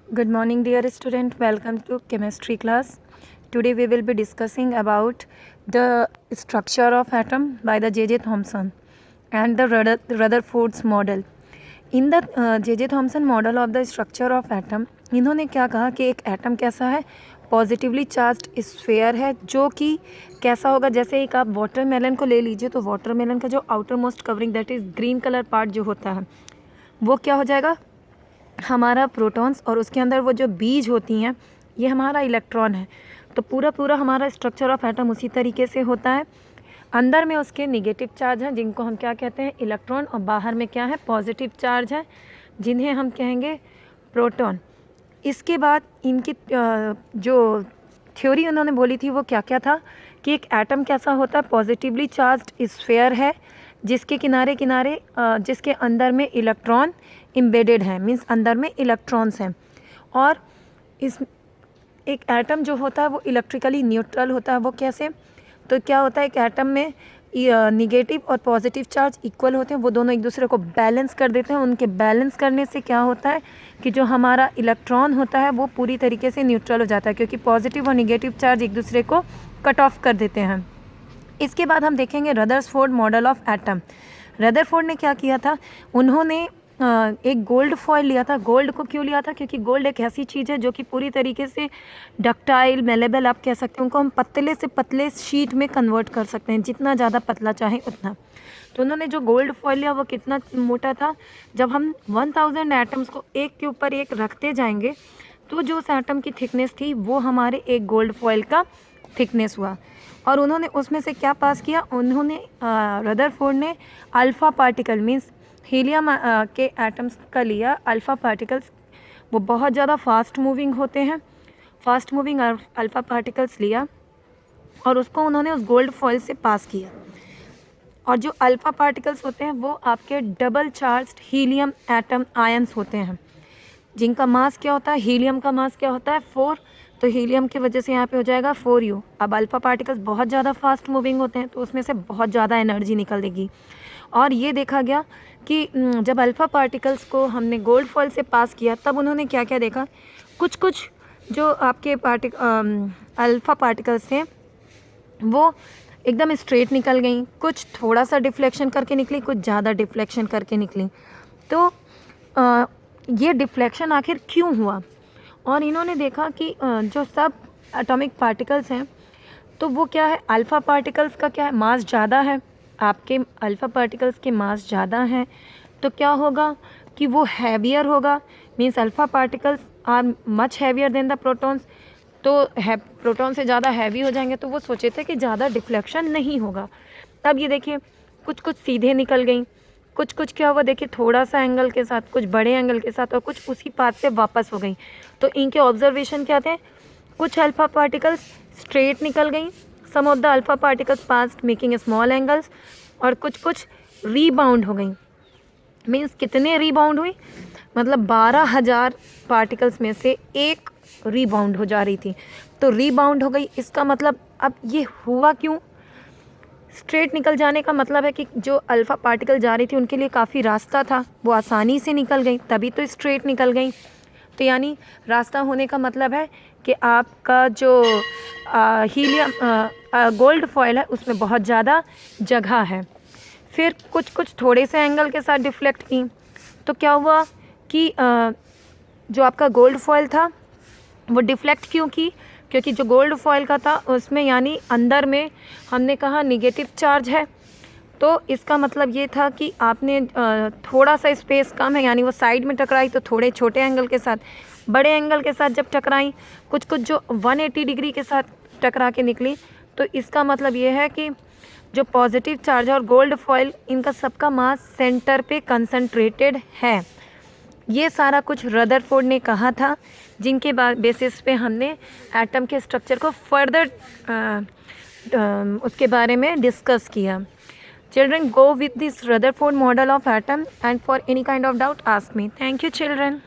Good morning, dear student. Welcome to chemistry class. Today we will be discussing about the structure of atom by the J.J. Thomson and the Rutherford's model. In the J.J. Thomson model of the structure of atom, इन्होंने क्या कहा कि एक atom कैसा है, positively charged sphere है, जो कि कैसा होगा, जैसे एक आप वाटरमेलन को ले लीजिए तो वाटरमेलन का जो outer most covering that is green colour part जो होता है वो क्या हो जाएगा, हमारा प्रोटॉन्स, और उसके अंदर वो जो बीज होती हैं ये हमारा इलेक्ट्रॉन है। तो पूरा हमारा स्ट्रक्चर ऑफ एटम उसी तरीके से होता है। अंदर में उसके निगेटिव चार्ज हैं जिनको हम क्या कहते हैं, इलेक्ट्रॉन, और बाहर में क्या है, पॉजिटिव चार्ज है जिन्हें हम कहेंगे प्रोटॉन। इसके बाद इनकी जो थ्योरी उन्होंने बोली थी वो क्या क्या था कि एक एटम कैसा होता है, पॉजिटिवली चार्ज्ड स्फेयर है जिसके किनारे किनारे जिसके अंदर में इलेक्ट्रॉन एम्बेडेड है, मीन्स अंदर में इलेक्ट्रॉन्स हैं। और इस एक एटम जो होता है वो इलेक्ट्रिकली न्यूट्रल होता है। वो कैसे, तो क्या होता है, एक एटम में निगेटिव और पॉजिटिव चार्ज इक्वल होते हैं, वो दोनों एक दूसरे को बैलेंस कर देते हैं। उनके बैलेंस करने से क्या होता है कि जो हमारा इलेक्ट्रॉन होता है वो पूरी तरीके से न्यूट्रल हो जाता है, क्योंकि पॉजिटिव और निगेटिव चार्ज एक दूसरे को कट ऑफ कर देते हैं। इसके बाद हम देखेंगे Rutherford model of atom. Rutherford ने क्या किया था, उन्होंने एक गोल्ड फॉयल लिया था। गोल्ड को क्यों लिया था, क्योंकि गोल्ड एक ऐसी चीज़ है जो कि पूरी तरीके से डक्टाइल, मेलेबल आप कह सकते हैं, उनको हम पतले से पतले शीट में कन्वर्ट कर सकते हैं, जितना ज़्यादा पतला चाहें उतना। तो उन्होंने जो गोल्ड फॉयल लिया वो कितना मोटा था, जब हम 1000 एटम्स को एक के ऊपर एक रखते जाएंगे तो जो उस एटम की थिकनेस थी वो हमारे एक गोल्ड फॉयल का थिकनेस हुआ। और उन्होंने उसमें से क्या पास किया, उन्होंने रदरफोर्ड ने अल्फ़ा पार्टिकल मीन्स हीलियम के एटम्स का लिया। अल्फ़ा पार्टिकल्स वो बहुत ज़्यादा फास्ट मूविंग होते हैं, फास्ट मूविंग अल्फ़ा पार्टिकल्स लिया और उसको उन्होंने उस गोल्ड फॉयल से पास किया। और जो अल्फ़ा पार्टिकल्स होते हैं वो आपके double charged helium atom ions होते हैं, जिनका मास क्या होता है, हीलियम का मास क्या होता है 4, तो हीलियम की वजह से यहाँ पे हो जाएगा 4u। अब अल्फ़ा पार्टिकल्स बहुत ज़्यादा फास्ट मूविंग होते हैं तो उसमें से बहुत ज़्यादा एनर्जी निकलेगी। और ये देखा गया कि जब अल्फ़ा पार्टिकल्स को हमने गोल्ड फॉयल से पास किया तब उन्होंने क्या क्या देखा, कुछ कुछ जो आपके अल्फ़ा पार्टिकल्स थे वो एकदम स्ट्रेट निकल गई, कुछ थोड़ा सा डिफ्लेक्शन करके निकली, कुछ ज़्यादा डिफ्लेक्शन करके निकली। तो ये डिफ्लेक्शन आखिर क्यों हुआ, और इन्होंने देखा कि जो सब एटॉमिक पार्टिकल्स हैं तो वो क्या है, अल्फ़ा पार्टिकल्स का क्या है, मास ज़्यादा है, आपके अल्फ़ा पार्टिकल्स के मास ज़्यादा हैं तो क्या होगा कि वो हैवियर होगा, means alpha particles are much heavier than the protons. तो प्रोटॉन से ज़्यादा हैवी हो जाएंगे तो वो सोचे थे कि ज़्यादा डिफ्लेक्शन नहीं होगा। तब ये देखिए कुछ कुछ सीधे निकल गई, कुछ कुछ क्या हुआ, देखिए थोड़ा सा एंगल के साथ, कुछ बड़े एंगल के साथ, और कुछ उसी पाथ पे वापस हो गई। तो इनके ऑब्जर्वेशन क्या थे, कुछ अल्फ़ा पार्टिकल्स स्ट्रेट निकल गई, some of the alpha particles past making small angles, और कुछ कुछ रीबाउंड हो गई। मीन्स कितने रीबाउंड हुई, मतलब 12,000 पार्टिकल्स में से एक रीबाउंड हो जा रही थी, तो रीबाउंड हो गई। इसका मतलब अब ये हुआ क्यों, स्ट्रेट निकल जाने का मतलब है कि जो अल्फ़ा पार्टिकल जा रही थी उनके लिए काफ़ी रास्ता था, वो आसानी से निकल गई, तभी तो स्ट्रेट निकल गई। तो यानी रास्ता होने का मतलब है कि आपका जो हीलियम गोल्ड फॉयल है उसमें बहुत ज़्यादा जगह है। फिर कुछ कुछ थोड़े से एंगल के साथ डिफ्लेक्ट की, तो क्या हुआ कि जो आपका गोल्ड फॉयल था वो डिफ्लेक्ट क्यों की, क्योंकि जो गोल्ड फॉयल का था उसमें यानी अंदर में हमने कहा निगेटिव चार्ज है, तो इसका मतलब ये था कि आपने थोड़ा सा स्पेस कम है, यानी वो साइड में टकराई तो थोड़े छोटे एंगल के साथ, बड़े एंगल के साथ जब टकराई, कुछ कुछ जो 180 डिग्री के साथ टकरा के निकली। तो इसका मतलब ये है कि जो पॉजिटिव चार्ज और गोल्ड फॉयल इनका सबका मास सेंटर पे कंसंट्रेटेड है। ये सारा कुछ रदरफोर्ड ने कहा था, जिनके बेसिस पे हमने एटम के स्ट्रक्चर को फर्दर उसके बारे में डिस्कस किया। Children, go with this Rutherford model of atom, and for any kind of doubt ask me. Thank you, children.